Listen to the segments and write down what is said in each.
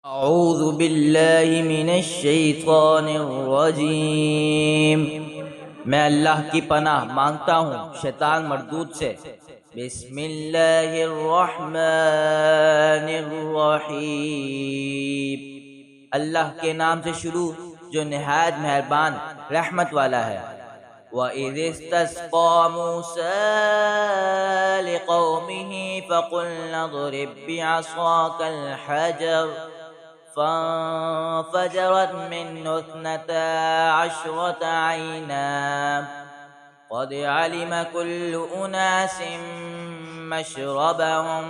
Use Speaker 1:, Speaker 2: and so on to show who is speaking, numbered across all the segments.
Speaker 1: अऊज़ु बिल्लाहि मिनश्शैतानिर्रजीम। मैं अल्लाह की पनाह मांगता हूँ शैतान मरदूद से। बिस्मिल्लाहिर्रहमानिर्रहीम। अल्लाह के नाम से शुरू जो निहायत मेहरबान रहमत वाला है। वइज़ इस्तस्क़ा मूसा लिक़ौमिही फ़क़ुलना इज़रिब बिअसाकल हजर फ़ंफ़जरत मिन्हु इस्नता अशरता ऐना क़द अलिम कुल्लु उनासिम मशरबहुम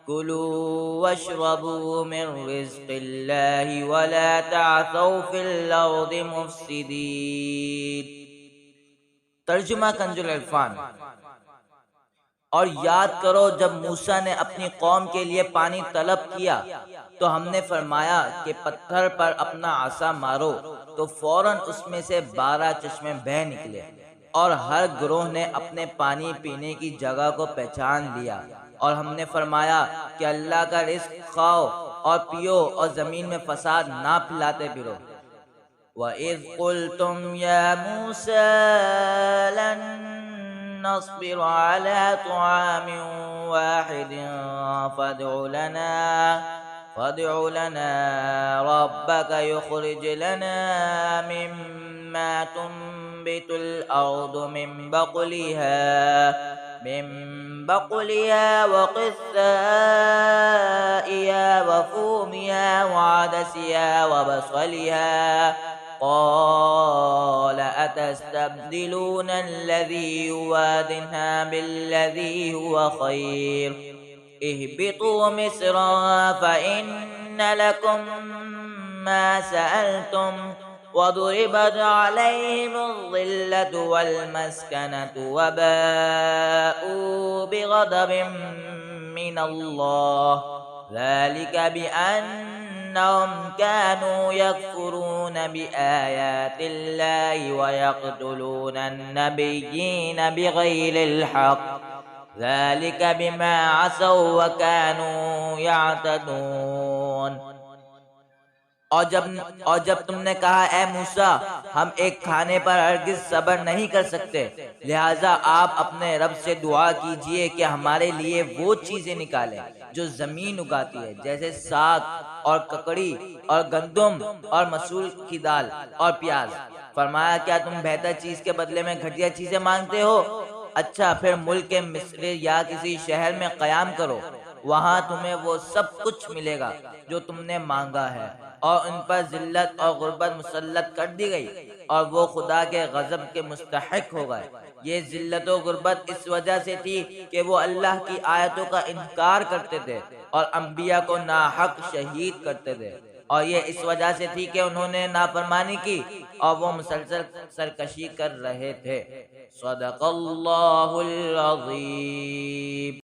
Speaker 1: कुलू वशरबू मिन रिज़्क़िल्लाहि वला तअसौ फिल अर्दि मुफ़्सिदीन। तर्जुमा कंजुल इरफान। और याद करो जब मूसा ने अपनी कौम के लिए पानी तलब किया तो हमने फरमाया कि पत्थर पर अपना आसा मारो, तो फौरन उसमें से 12 चश्मे बह निकले और हर गिरोह ने अपने पानी पीने की जगह को पहचान लिया। और हमने फरमाया कि अल्लाह का रिज़्क़ खाओ और पियो और ज़मीन में फसाद ना फैलाते फिरो। वइज़ क़ुल्तुम या मूसा लन नस्बिर अला तुआमिन वाहिदिन फदअ लना रब्बक युख़रिज लना मिम्मा तुंबितुल अर्दु मिन बक़लिहा व क़िस्साइहा व फ़ूमिहा व अदसिहा व बसलिहा क़ाल अतस्तब्दिलून अल्लज़ी हुवा अदना बिल्लज़ी हुवा ख़ैर इहबितू मिस्रन फ़इन्न लकुम मा सअल्तुम वदुरिबत अलैहिमुज़्ज़िल्लतु वल्मस्कनतु वबाऊ बिग़ज़बिन मिनल्लाह ज़ालिक बिअन्नहुम कानू यकफ़ुरून बिआयातिल्लाहि व यक़्तुलूनन नबिय्यीन बिग़ैरिल हक़्क़ ज़ालिक बिमा असौ व कानू यअतदून। और जब तुमने कहा ए मूसा, हम एक खाने पर हरगिज़ सब्र नहीं कर सकते, लिहाजा आप अपने रब से दुआ कीजिए कि हमारे लिए वो चीज़ें निकालें जो ज़मीन उगाती है, जैसे साग और ककड़ी और गंदुम और मसूर की दाल और प्याज। फरमाया क्या तुम बेहतर चीज़ के बदले में घटिया चीज़ें मांगते हो? अच्छा, फिर मुल्क के मिस्र या किसी शहर में क़याम करो, वहाँ तुम्हें वो सब कुछ मिलेगा जो तुमने मांगा है। और उन पर जिल्लत और गुर्बत मुसल्लत कर दी गई और वो खुदा के गज़ब के मुस्तहिक हो गए। ये जिल्लत और गुर्बत इस वजह से थी कि वो अल्लाह की आयतों का इनकार करते थे और अंबिया को नाहक शहीद करते थे। और ये इस वजह से थी कि उन्होंने नाफरमानी की और वो मुसलसल सरकशी कर रहे थे। सदक़ल्लाहुल अज़ीम।